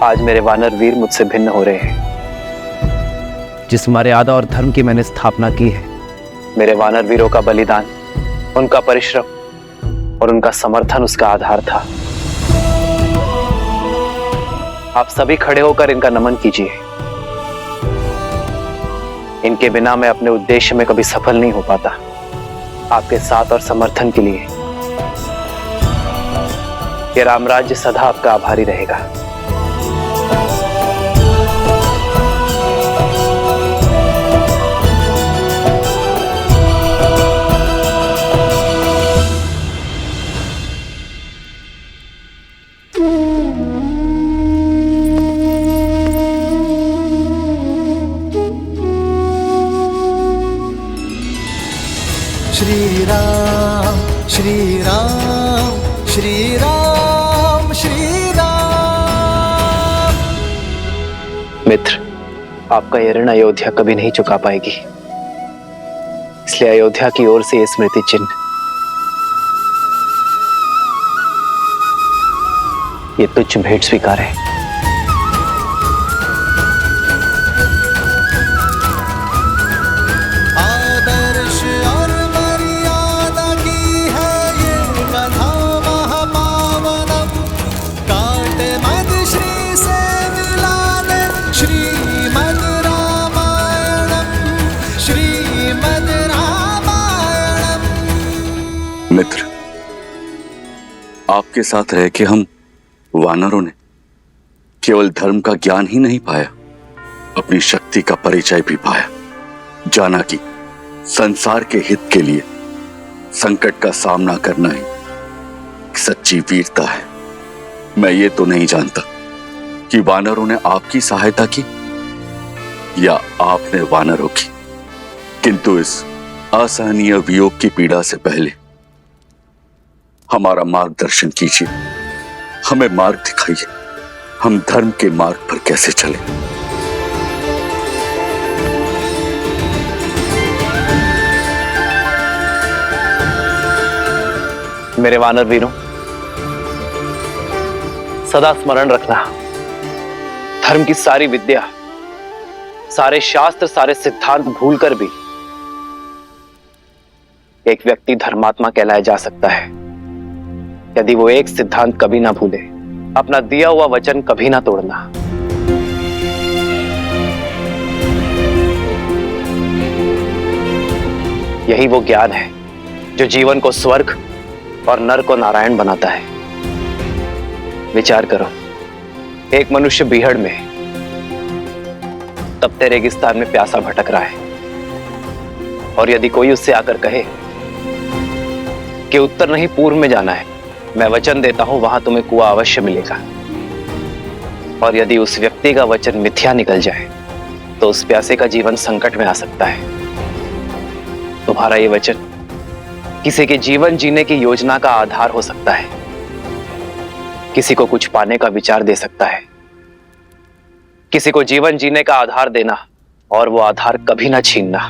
आज मेरे वानर वीर मुझसे भिन्न हो रहे हैं। जिस मर्यादा और धर्म की मैंने स्थापना की है, मेरे वानर वीरों का बलिदान, उनका परिश्रम और उनका समर्थन उसका आधार था। आप सभी खड़े होकर इनका नमन कीजिए। इनके बिना मैं अपने उद्देश्य में कभी सफल नहीं हो पाता। आपके साथ और समर्थन के लिए ये रामराज्य सदा आपका आभारी रहेगा। श्री राम श्री राम श्री राम श्री राम। मित्र, आपका ये ऋण अयोध्या कभी नहीं चुका पाएगी, इसलिए अयोध्या की ओर से ये स्मृति चिन्ह, ये तुच्छ भेंट स्वीकार है। मित्र, आपके साथ रह के हम वानरों ने केवल धर्म का ज्ञान ही नहीं पाया, अपनी शक्ति का परिचय भी पाया। जाना कि संसार के हित के लिए संकट का सामना करना ही सच्ची वीरता है। मैं ये तो नहीं जानता कि वानरों ने आपकी सहायता की या आपने वानरों की, किंतु इस असहनीय वियोग की पीड़ा से पहले हमारा मार्गदर्शन कीजिए, हमें मार्ग दिखाइए, हम धर्म के मार्ग पर कैसे चलें। मेरे वानर वीरों, सदा स्मरण रखना, धर्म की सारी विद्या, सारे शास्त्र, सारे सिद्धांत भूलकर भी एक व्यक्ति धर्मात्मा कहलाया जा सकता है यदि वो एक सिद्धांत कभी ना भूले, अपना दिया हुआ वचन कभी ना तोड़ना। यही वो ज्ञान है जो जीवन को स्वर्ग और नर को नारायण बनाता है। विचार करो, एक मनुष्य बीहड़ में, तपते रेगिस्तान में प्यासा भटक रहा है, और यदि कोई उससे आकर कहे कि उत्तर नहीं पूर्व में जाना है, मैं वचन देता हूं वहां तुम्हें कुआं अवश्य मिलेगा, और यदि उस व्यक्ति का वचन मिथ्या निकल जाए तो उस प्यासे का जीवन संकट में आ सकता है। तुम्हारा ये वचन किसी के जीवन जीने की योजना का आधार हो सकता है, किसी को कुछ पाने का विचार दे सकता है, किसी को जीवन जीने का आधार देना और वो आधार कभी ना छीनना,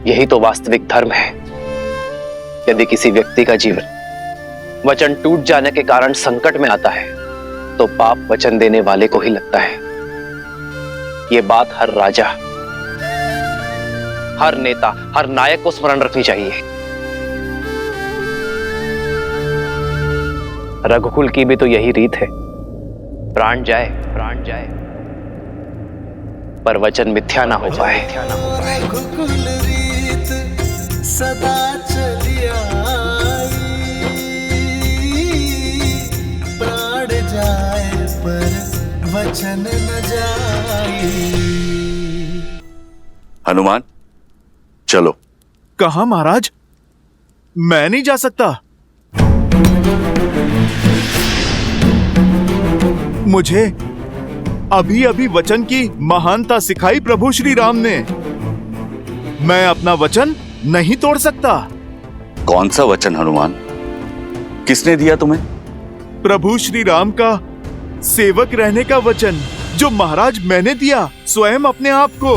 यही तो वास्तविक धर्म है। यदि किसी व्यक्ति का जीवन वचन टूट जाने के कारण संकट में आता है तो पाप वचन देने वाले को ही लगता है। ये बात हर राजा, हर नेता, हर नायक को स्मरण रखनी चाहिए। रघुकुल की भी तो यही रीत है, प्राण जाए पर वचन मिथ्या ना हो पाए। रघुकुल रीत सदा चली आई, प्राण जाए पर वचन न जाए। हनुमान, चलो। कहां महाराज? मैं नहीं जा सकता। मुझे अभी अभी वचन की महानता सिखाई प्रभु श्री राम ने। मैं अपना वचन नहीं तोड़ सकता। कौन सा वचन हनुमान? किसने दिया तुम्हें? प्रभु श्री राम का सेवक रहने का वचन, जो महाराज मैंने दिया स्वयं अपने आप को।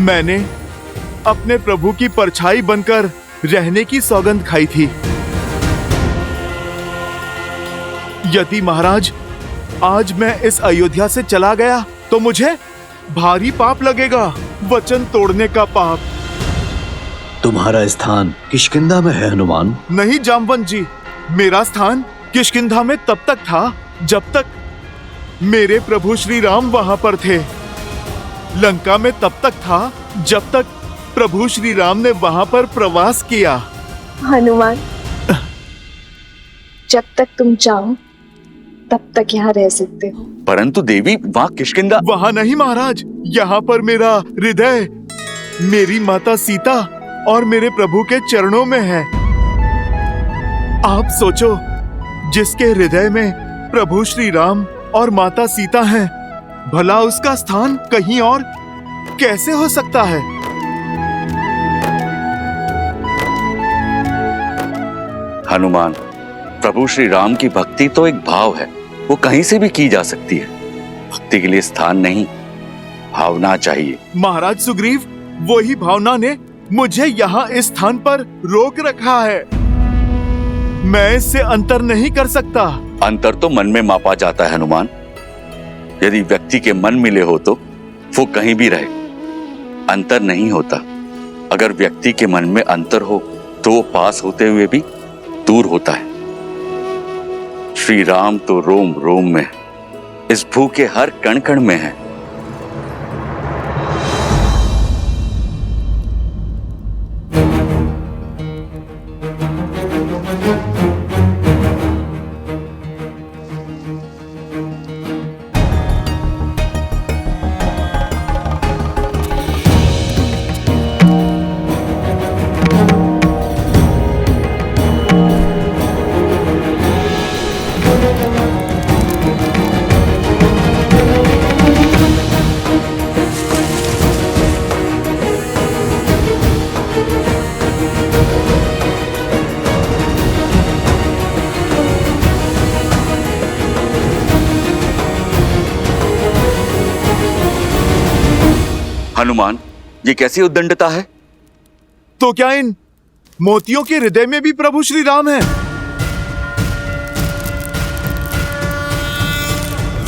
मैंने अपने प्रभु की परछाई बनकर रहने की सौगंध खाई थी। यदि महाराज आज मैं इस अयोध्या से चला गया तो मुझे भारी पाप लगेगा, वचन तोड़ने का पाप। तुम्हारा स्थान किष्किंधा में है हनुमान। नहीं जामवंत जी, मेरा स्थान किष्किंधा में तब तक था जब तक मेरे प्रभु श्री राम वहां पर थे। लंका में तब तक था जब तक प्रभु श्री राम ने वहां पर प्रवास किया। हनुमान, जब तक तुम चाहो तब तक यहाँ रह सकते हो। परंतु देवी, वहां किष्किंधा। वहां नहीं महाराज, यहाँ पर मेरा हृदय मेरी माता सीता और मेरे प्रभु के चरणों में है। आप सोचो, जिसके हृदय में प्रभु श्री राम और माता सीता हैं, भला उसका स्थान कहीं और कैसे हो सकता है? हनुमान, प्रभु श्री राम की भक्ति तो एक भाव है, वो कहीं से भी की जा सकती है। भक्ति के लिए स्थान नहीं, भावना चाहिए। महाराज सुग्रीव, वही भावना ने मुझे यहाँ इस स्थान पर रोक रखा है। मैं इससे अंतर नहीं कर सकता। अंतर तो मन में मापा जाता है हनुमान। यदि व्यक्ति के मन मिले हो तो वो कहीं भी रहे, अंतर नहीं होता। अगर व्यक्ति के मन में अंतर हो तो वो पास होते हुए भी दूर होता है। श्री राम तो रोम रोम में, इस भू के हर कण कण में है। हनुमान, ये कैसी उद्दंडता है? तो क्या इन मोतियों के हृदय में भी प्रभु श्री राम है?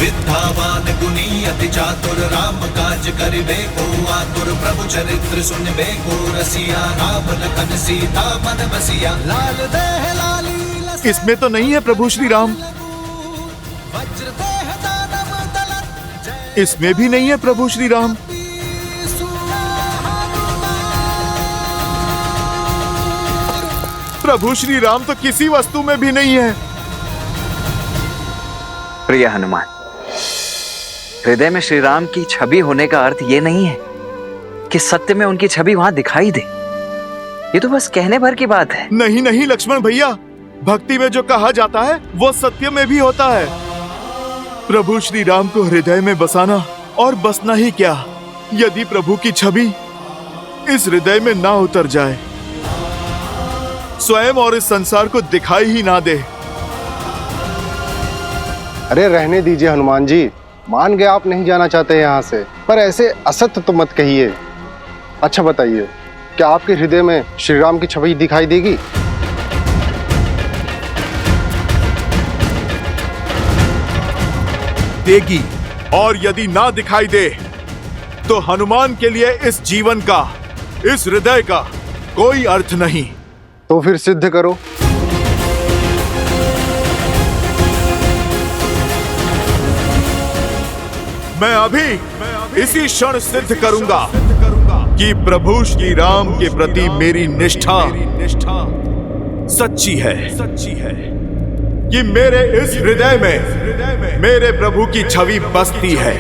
विद्यावान गुणी अति चातुर, राम काज करिबे को आतुर, प्रभु चरित्र सुनबे को रसिया, राम लखन सीता मन बसिया, लाल देह लाली लस। इसमें तो नहीं है प्रभु श्री राम। वज्र देह दानव दलन, इसमें भी नहीं है प्रभु श्री राम। प्रभु श्री राम तो किसी वस्तु में भी नहीं है। प्रिय हनुमान, हृदय में श्री राम की छवि होने का अर्थ ये नहीं है कि सत्य में उनकी छवि वहां दिखाई दे। ये तो बस कहने भर की बात है। नहीं नहीं लक्ष्मण भैया, भक्ति में जो कहा जाता है वो सत्य में भी होता है। प्रभु श्री राम को हृदय में बसाना और बसना ही क्या, यदि प्रभु की छवि इस हृदय में ना उतर जाए, स्वयं और इस संसार को दिखाई ही ना दे। अरे रहने दीजिए हनुमान जी, मान गए आप नहीं जाना चाहते यहाँ से, पर ऐसे असत्य तो मत कहिए। अच्छा बताइए, क्या आपके हृदय में श्री राम की छवि दिखाई देगी? देगी, और यदि ना दिखाई दे तो हनुमान के लिए इस जीवन का, इस हृदय का कोई अर्थ नहीं। तो फिर सिद्ध करो। मैं अभी इसी क्षण सिद्ध करूंगा कि प्रभु श्री राम के प्रति मेरी निष्ठा सच्ची है, कि मेरे इस हृदय में मेरे प्रभु की छवि बसती है।